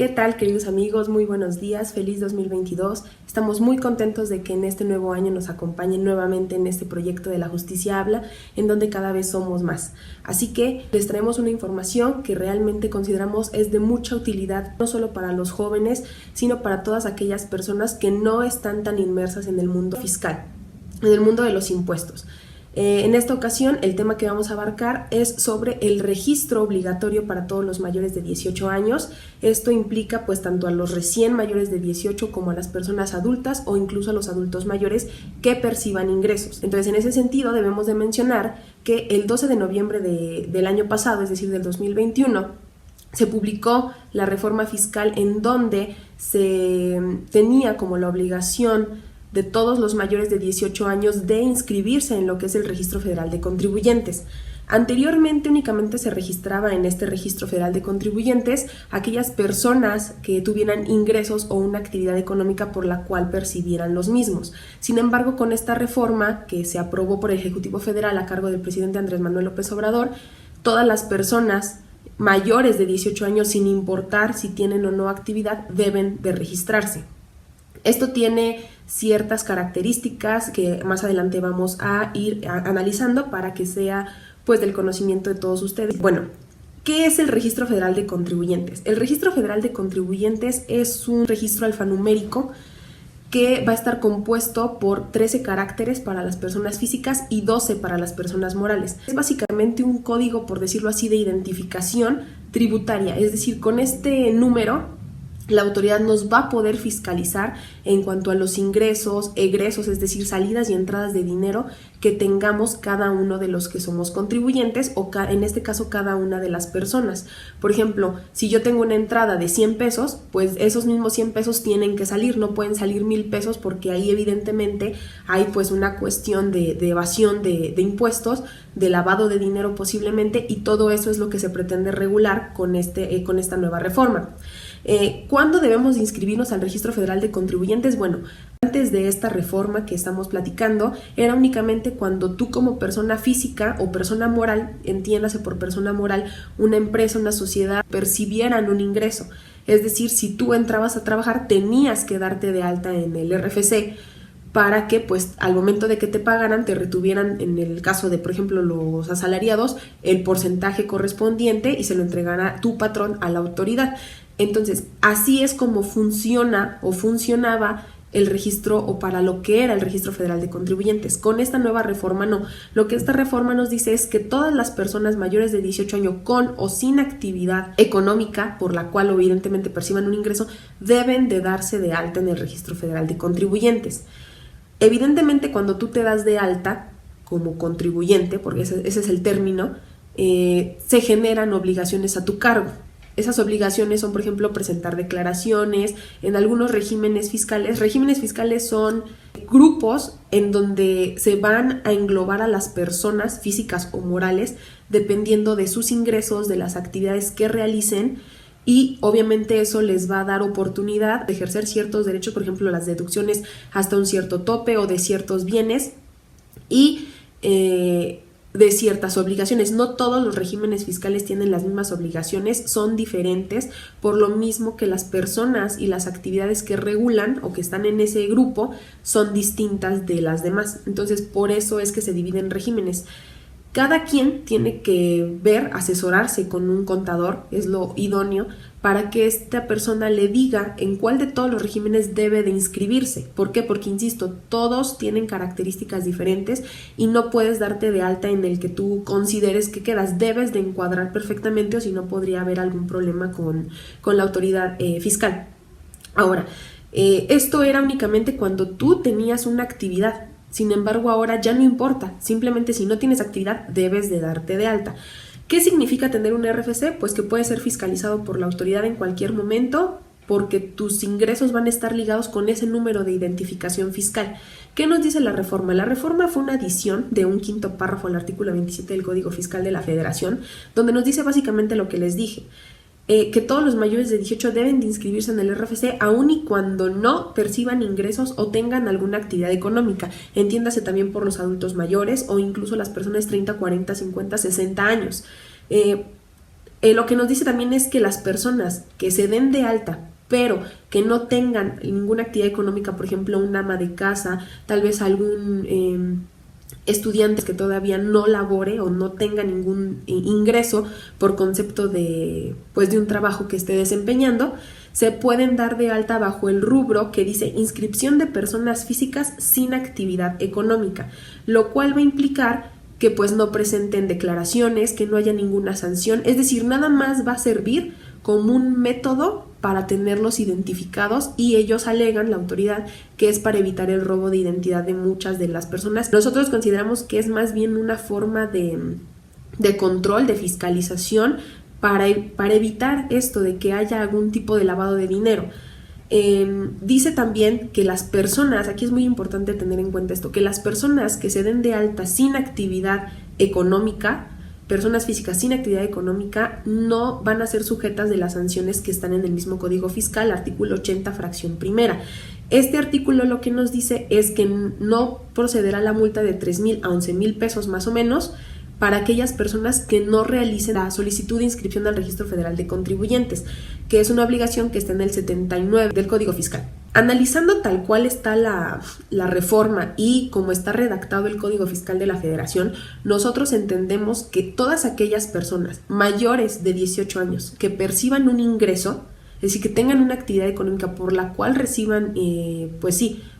¿Qué tal, queridos amigos? Muy buenos días, feliz 2022. Estamos muy contentos de que en este nuevo año nos acompañen nuevamente en este proyecto de La Justicia Habla, en donde cada vez somos más. Así que les traemos una información que realmente consideramos es de mucha utilidad, no solo para los jóvenes, sino para todas aquellas personas que no están tan inmersas en el mundo fiscal, en el mundo de los impuestos. En esta ocasión el tema que vamos a abarcar es sobre el registro obligatorio para todos los mayores de 18 años. Esto implica pues tanto a los recién mayores de 18 como a las personas adultas o incluso a los adultos mayores que perciban ingresos. Entonces, en ese sentido debemos de mencionar que el 12 de noviembre del año pasado, es decir, del 2021, se publicó la reforma fiscal en donde se tenía como la obligación de todos los mayores de 18 años de inscribirse en lo que es el Registro Federal de Contribuyentes. Anteriormente únicamente se registraba en este Registro Federal de Contribuyentes aquellas personas que tuvieran ingresos o una actividad económica por la cual percibieran los mismos. Sin embargo, con esta reforma que se aprobó por el Ejecutivo Federal a cargo del presidente Andrés Manuel López Obrador, todas las personas mayores de 18 años, sin importar si tienen o no actividad, deben de registrarse. Esto tiene ciertas características que más adelante vamos a ir analizando para que sea pues del conocimiento de todos ustedes. Bueno, ¿qué es el Registro Federal de Contribuyentes? El Registro Federal de Contribuyentes es un registro alfanumérico que va a estar compuesto por 13 caracteres para las personas físicas y 12 para las personas morales. Es básicamente un código, por decirlo así, de identificación tributaria, es decir, con este número la autoridad nos va a poder fiscalizar en cuanto a los ingresos, egresos, es decir, salidas y entradas de dinero que tengamos cada uno de los que somos contribuyentes o en este caso cada una de las personas. Por ejemplo, si yo tengo una entrada de 100 pesos, pues esos mismos 100 pesos tienen que salir, no pueden salir 1000 pesos porque ahí evidentemente hay pues una cuestión de evasión de impuestos, de lavado de dinero posiblemente, y todo eso es lo que se pretende regular con esta nueva reforma. ¿Cuándo debemos inscribirnos al Registro Federal de Contribuyentes? Bueno, antes de esta reforma que estamos platicando, era únicamente cuando tú como persona física o persona moral, entiéndase por persona moral, una empresa, una sociedad, percibieran un ingreso. Es decir, si tú entrabas a trabajar, tenías que darte de alta en el RFC para que pues al momento de que te pagaran te retuvieran, en el caso de por ejemplo los asalariados, el porcentaje correspondiente y se lo entregara tu patrón a la autoridad. Entonces, así es como funciona o funcionaba el registro o para lo que era el Registro Federal de Contribuyentes. Con esta nueva reforma no. Lo que esta reforma nos dice es que todas las personas mayores de 18 años con o sin actividad económica por la cual evidentemente perciban un ingreso deben de darse de alta en el Registro Federal de Contribuyentes. Evidentemente, cuando tú te das de alta como contribuyente, porque ese es el término, se generan obligaciones a tu cargo. Esas obligaciones son, por ejemplo, presentar declaraciones en algunos regímenes fiscales. Regímenes fiscales son grupos en donde se van a englobar a las personas físicas o morales dependiendo de sus ingresos, de las actividades que realicen, y obviamente eso les va a dar oportunidad de ejercer ciertos derechos, por ejemplo, las deducciones hasta un cierto tope o de ciertos bienes y de ciertas obligaciones. No todos los regímenes fiscales tienen las mismas obligaciones, son diferentes, por lo mismo que las personas y las actividades que regulan o que están en ese grupo son distintas de las demás. Entonces, por eso es que se dividen regímenes. Cada quien tiene que asesorarse con un contador, es lo idóneo, para que esta persona le diga en cuál de todos los regímenes debe de inscribirse. ¿Por qué? Porque, insisto, todos tienen características diferentes y no puedes darte de alta en el que tú consideres que quedas. Debes de encuadrar perfectamente o si no podría haber algún problema con la autoridad fiscal. Ahora, esto era únicamente cuando tú tenías una actividad. Sin embargo, ahora ya no importa, simplemente si no tienes actividad debes de darte de alta. ¿Qué significa tener un RFC? Pues que puede ser fiscalizado por la autoridad en cualquier momento porque tus ingresos van a estar ligados con ese número de identificación fiscal. ¿Qué nos dice la reforma? La reforma fue una adición de un quinto párrafo al artículo 27 del Código Fiscal de la Federación, donde nos dice básicamente lo que les dije. Que todos los mayores de 18 deben de inscribirse en el RFC aun y cuando no perciban ingresos o tengan alguna actividad económica. Entiéndase también por los adultos mayores o incluso las personas 30, 40, 50, 60 años. Lo que nos dice también es que las personas que se den de alta pero que no tengan ninguna actividad económica, por ejemplo, un ama de casa, tal vez algún estudiante que todavía no labore o no tenga ningún ingreso por concepto de un trabajo que esté desempeñando, se pueden dar de alta bajo el rubro que dice inscripción de personas físicas sin actividad económica, lo cual va a implicar que pues no presenten declaraciones, que no haya ninguna sanción, es decir, nada más va a servir como un método para tenerlos identificados y ellos alegan, la autoridad, que es para evitar el robo de identidad de muchas de las personas. Nosotros consideramos que es más bien una forma de control, de fiscalización para evitar esto de que haya algún tipo de lavado de dinero. Dice también que las personas, aquí es muy importante tener en cuenta esto, que las personas que se den de alta sin actividad económica, personas físicas sin actividad económica, no van a ser sujetas de las sanciones que están en el mismo Código Fiscal, artículo 80, fracción primera. Este artículo lo que nos dice es que no procederá la multa de 3,000 a 11,000 pesos más o menos para aquellas personas que no realicen la solicitud de inscripción al Registro Federal de Contribuyentes, que es una obligación que está en el 79 del Código Fiscal. Analizando tal cual está la reforma y como está redactado el Código Fiscal de la Federación, nosotros entendemos que todas aquellas personas mayores de 18 años que perciban un ingreso, es decir, que tengan una actividad económica por la cual reciban,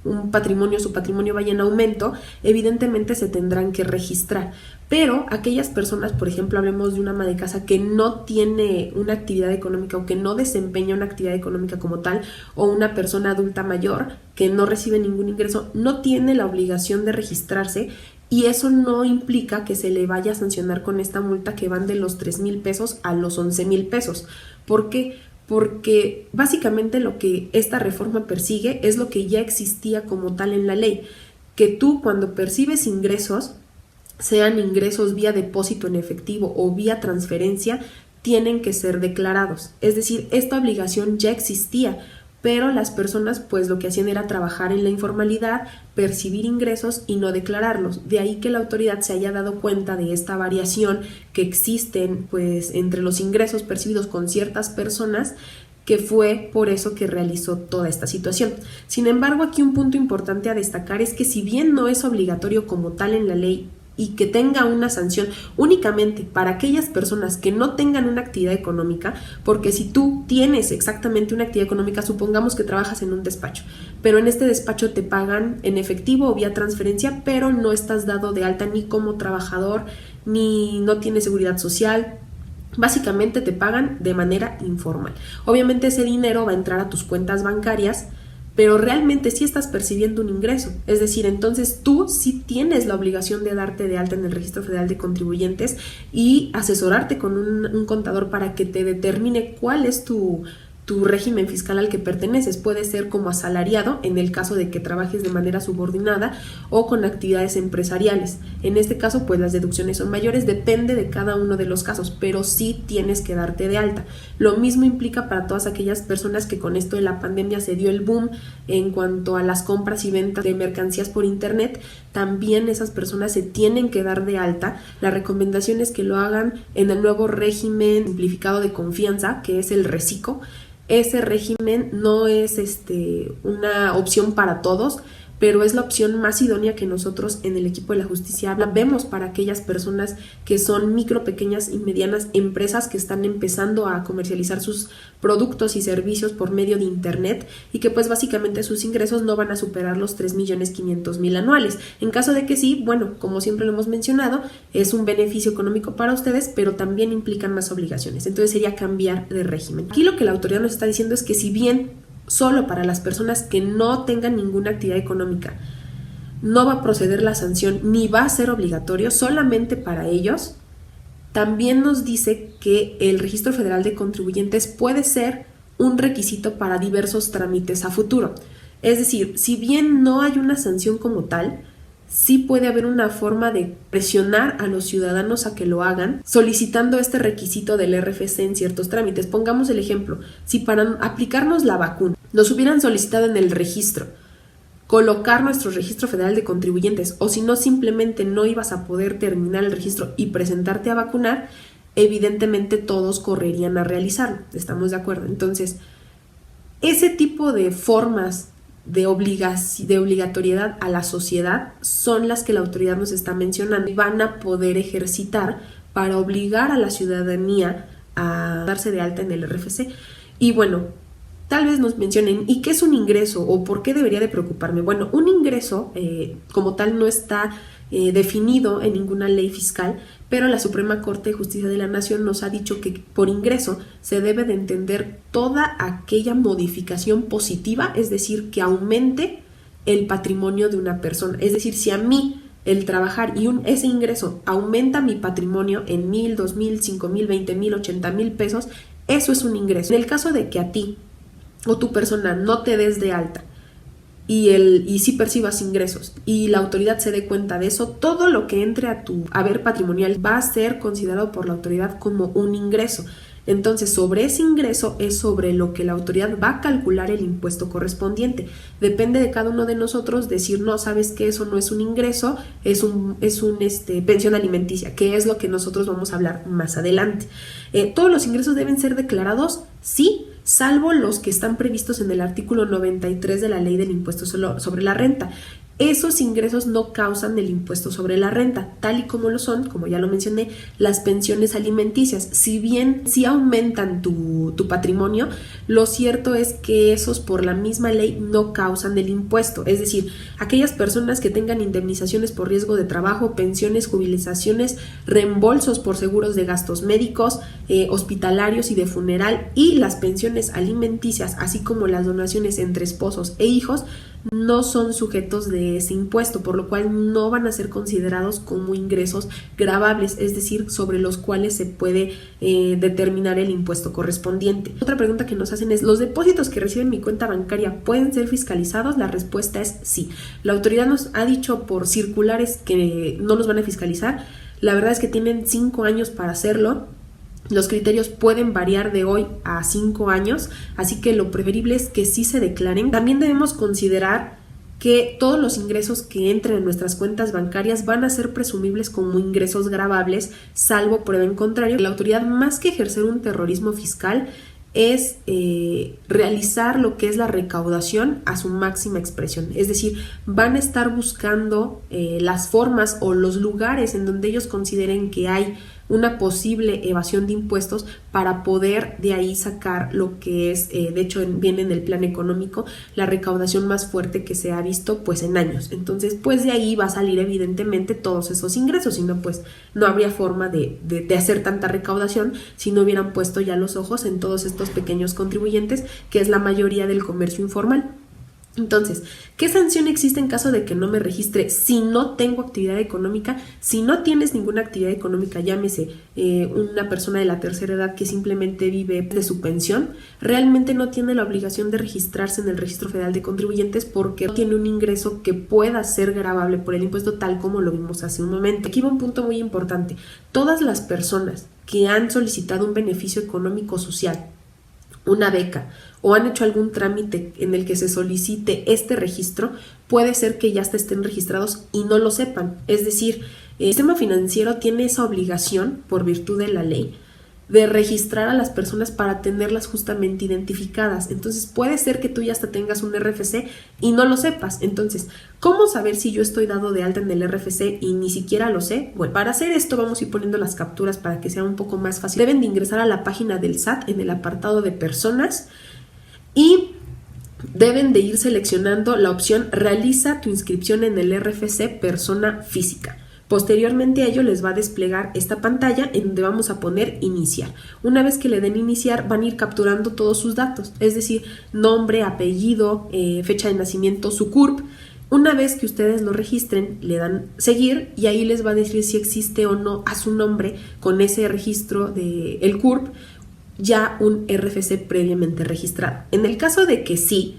un patrimonio, su patrimonio vaya en aumento, evidentemente se tendrán que registrar. Pero aquellas personas, por ejemplo, hablemos de una ama de casa que no tiene una actividad económica o que no desempeña una actividad económica como tal, o una persona adulta mayor que no recibe ningún ingreso, no tiene la obligación de registrarse. Y eso no implica que se le vaya a sancionar con esta multa que van de los 3,000 pesos a los 11,000 pesos. ¿Por qué? Porque básicamente lo que esta reforma persigue es lo que ya existía como tal en la ley, que tú cuando percibes ingresos, sean ingresos vía depósito en efectivo o vía transferencia, tienen que ser declarados. Es decir, esta obligación ya existía, pero las personas pues lo que hacían era trabajar en la informalidad, percibir ingresos y no declararlos. De ahí que la autoridad se haya dado cuenta de esta variación que existen pues entre los ingresos percibidos con ciertas personas, que fue por eso que realizó toda esta situación. Sin embargo, aquí un punto importante a destacar es que si bien no es obligatorio como tal en la ley y que tenga una sanción únicamente para aquellas personas que no tengan una actividad económica, porque si tú tienes exactamente una actividad económica, supongamos que trabajas en un despacho, pero en este despacho te pagan en efectivo o vía transferencia, pero no estás dado de alta ni como trabajador, ni no tienes seguridad social, básicamente te pagan de manera informal. Obviamente ese dinero va a entrar a tus cuentas bancarias, pero realmente sí estás percibiendo un ingreso. Es decir, entonces tú sí tienes la obligación de darte de alta en el Registro Federal de Contribuyentes y asesorarte con un contador para que te determine cuál es tu régimen fiscal al que perteneces. Puede ser como asalariado en el caso de que trabajes de manera subordinada o con actividades empresariales. En este caso pues las deducciones son mayores, depende de cada uno de los casos, pero sí tienes que darte de alta. Lo mismo implica para todas aquellas personas que con esto de la pandemia se dio el boom en cuanto a las compras y ventas de mercancías por internet. También esas personas se tienen que dar de alta. La recomendación es que lo hagan en el nuevo régimen simplificado de confianza, que es el RECICO. Ese régimen no es una opción para todos, pero es la opción más idónea que nosotros en el equipo de la Justicia Habla vemos para aquellas personas que son micro, pequeñas y medianas empresas que están empezando a comercializar sus productos y servicios por medio de internet y que pues básicamente sus ingresos no van a superar los 3,500,000 anuales. En caso de que sí, bueno, como siempre lo hemos mencionado, es un beneficio económico para ustedes, pero también implican más obligaciones. Entonces sería cambiar de régimen. Aquí lo que la autoridad nos está diciendo es que si bien solo para las personas que no tengan ninguna actividad económica no va a proceder la sanción ni va a ser obligatorio, solamente para ellos, también nos dice que el Registro Federal de Contribuyentes puede ser un requisito para diversos trámites a futuro. Es decir, si bien no hay una sanción como tal, sí puede haber una forma de presionar a los ciudadanos a que lo hagan solicitando este requisito del RFC en ciertos trámites. Pongamos el ejemplo, si para aplicarnos la vacuna nos hubieran solicitado en el registro colocar nuestro Registro Federal de Contribuyentes o si no simplemente no ibas a poder terminar el registro y presentarte a vacunar, evidentemente todos correrían a realizarlo, ¿estamos de acuerdo? Entonces, ese tipo de formas de obligatoriedad a la sociedad son las que la autoridad nos está mencionando y van a poder ejercitar para obligar a la ciudadanía a darse de alta en el RFC. Y bueno, tal vez nos mencionen, ¿y qué es un ingreso? ¿O por qué debería de preocuparme? Bueno, un ingreso como tal no está definido en ninguna ley fiscal, pero la Suprema Corte de Justicia de la Nación nos ha dicho que por ingreso se debe de entender toda aquella modificación positiva, es decir, que aumente el patrimonio de una persona. Es decir, si a mí el trabajar y ese ingreso aumenta mi patrimonio en 1,000, 2,000, 5,000, 20,000, 80,000 pesos, eso es un ingreso. En el caso de que a ti o tu persona no te des de alta y sí percibas ingresos y la autoridad se dé cuenta de eso, todo lo que entre a tu haber patrimonial va a ser considerado por la autoridad como un ingreso. Entonces, sobre ese ingreso es sobre lo que la autoridad va a calcular el impuesto correspondiente. Depende de cada uno de nosotros decir, no, sabes que eso no es un ingreso, es un pensión alimenticia, que es lo que nosotros vamos a hablar más adelante. ¿Todos los ingresos deben ser declarados? Sí, salvo los que están previstos en el artículo 93 de la Ley del Impuesto sobre la Renta. Esos ingresos no causan el impuesto sobre la renta, tal y como lo son, como ya lo mencioné, las pensiones alimenticias. Si bien sí aumentan tu patrimonio, lo cierto es que esos por la misma ley no causan el impuesto. Es decir, aquellas personas que tengan indemnizaciones por riesgo de trabajo, pensiones, jubilaciones, reembolsos por seguros de gastos médicos, hospitalarios y de funeral, y las pensiones alimenticias, así como las donaciones entre esposos e hijos, no son sujetos de ese impuesto, por lo cual no van a ser considerados como ingresos gravables, es decir, sobre los cuales se puede determinar el impuesto correspondiente. Otra pregunta que nos hacen es, ¿los depósitos que reciben mi cuenta bancaria pueden ser fiscalizados? La respuesta es sí. La autoridad nos ha dicho por circulares que no los van a fiscalizar. La verdad es que tienen 5 años para hacerlo. Los criterios pueden variar de hoy a 5 años, así que lo preferible es que sí se declaren. También debemos considerar que todos los ingresos que entren en nuestras cuentas bancarias van a ser presumibles como ingresos gravables, salvo prueba en contrario. La autoridad, más que ejercer un terrorismo fiscal, es realizar lo que es la recaudación a su máxima expresión. Es decir, van a estar buscando las formas o los lugares en donde ellos consideren que hay una posible evasión de impuestos para poder de ahí sacar lo que es, de hecho viene en el plan económico, la recaudación más fuerte que se ha visto pues en años. Entonces pues de ahí va a salir evidentemente todos esos ingresos, si no pues no habría forma de hacer tanta recaudación si no hubieran puesto ya los ojos en todos estos pequeños contribuyentes, que es la mayoría del comercio informal. Entonces, ¿qué sanción existe en caso de que no me registre si no tengo actividad económica? Si no tienes ninguna actividad económica, llámese una persona de la tercera edad que simplemente vive de su pensión, realmente no tiene la obligación de registrarse en el Registro Federal de Contribuyentes porque no tiene un ingreso que pueda ser gravable por el impuesto, tal como lo vimos hace un momento. Aquí va un punto muy importante. Todas las personas que han solicitado un beneficio económico social, una beca o han hecho algún trámite en el que se solicite este registro, puede ser que ya estén registrados y no lo sepan. Es decir, el sistema financiero tiene esa obligación, por virtud de la ley, de registrar a las personas para tenerlas justamente identificadas. Entonces puede ser que tú ya hasta tengas un RFC y no lo sepas. Entonces, ¿cómo saber si yo estoy dado de alta en el RFC y ni siquiera lo sé? Bueno, para hacer esto vamos a ir poniendo las capturas para que sea un poco más fácil. Deben de ingresar a la página del SAT en el apartado de personas y deben de ir seleccionando la opción realiza tu inscripción en el RFC persona física. Posteriormente a ello les va a desplegar esta pantalla en donde vamos a poner iniciar. Una vez que le den iniciar van a ir capturando todos sus datos, es decir, nombre, apellido, fecha de nacimiento, su CURP. Una vez que ustedes lo registren, le dan seguir y ahí les va a decir si existe o no a su nombre con ese registro del CURP ya un RFC previamente registrado. En el caso de que sí,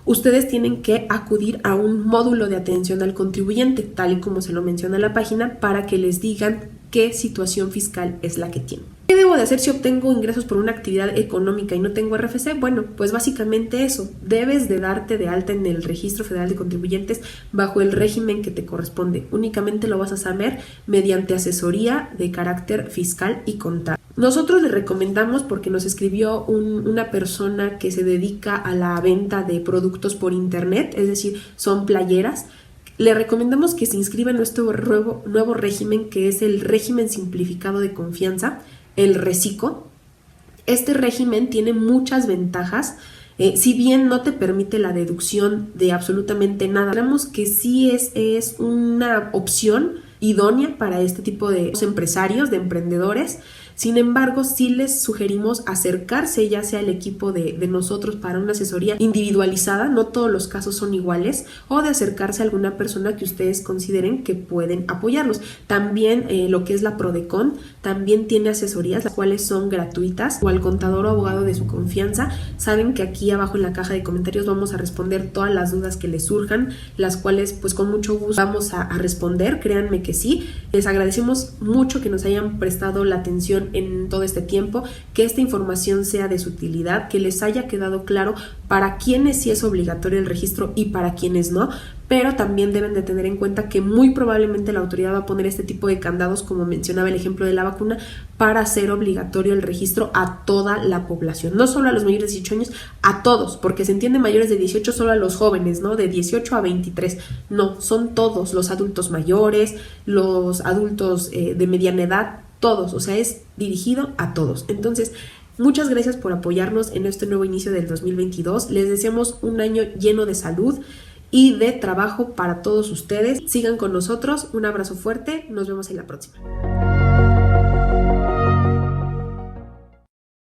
ustedes tienen que acudir a un módulo de atención al contribuyente, tal y como se lo menciona la página, para que les digan qué situación fiscal es la que tienen. ¿Qué debo de hacer si obtengo ingresos por una actividad económica y no tengo RFC? Bueno, pues básicamente eso, debes de darte de alta en el Registro Federal de Contribuyentes bajo el régimen que te corresponde. Únicamente lo vas a saber mediante asesoría de carácter fiscal y contable. Nosotros le recomendamos, porque nos escribió una persona que se dedica a la venta de productos por internet, es decir, son playeras. Le recomendamos que se inscriba en nuestro nuevo régimen, que es el régimen simplificado de confianza, el RECICO. Este régimen tiene muchas ventajas. Si bien no te permite la deducción de absolutamente nada, creemos que sí es una opción idónea para este tipo de empresarios, de emprendedores. Sin embargo, sí les sugerimos acercarse ya sea al equipo de nosotros para una asesoría individualizada, no todos los casos son iguales, o de acercarse a alguna persona que ustedes consideren que pueden apoyarlos. También lo que es la Prodecon también tiene asesorías, las cuales son gratuitas, o al contador o abogado de su confianza. Saben que aquí abajo en la caja de comentarios vamos a responder todas las dudas que les surjan, las cuales pues con mucho gusto vamos a responder, créanme que sí. Les agradecemos mucho que nos hayan prestado la atención en todo este tiempo, que esta información sea de su utilidad, que les haya quedado claro para quienes sí es obligatorio el registro y para quienes no, pero también deben de tener en cuenta que muy probablemente la autoridad va a poner este tipo de candados, como mencionaba el ejemplo de la vacuna, para hacer obligatorio el registro a toda la población, no solo a los mayores de 18 años, a todos, porque se entiende mayores de 18 solo a los jóvenes, ¿no? De 18 a 23, no, son todos, los adultos mayores, los adultos de mediana edad, todos, o sea, es dirigido a todos. Entonces, muchas gracias por apoyarnos en este nuevo inicio del 2022. Les deseamos un año lleno de salud y de trabajo para todos ustedes. Sigan con nosotros. Un abrazo fuerte. Nos vemos en la próxima.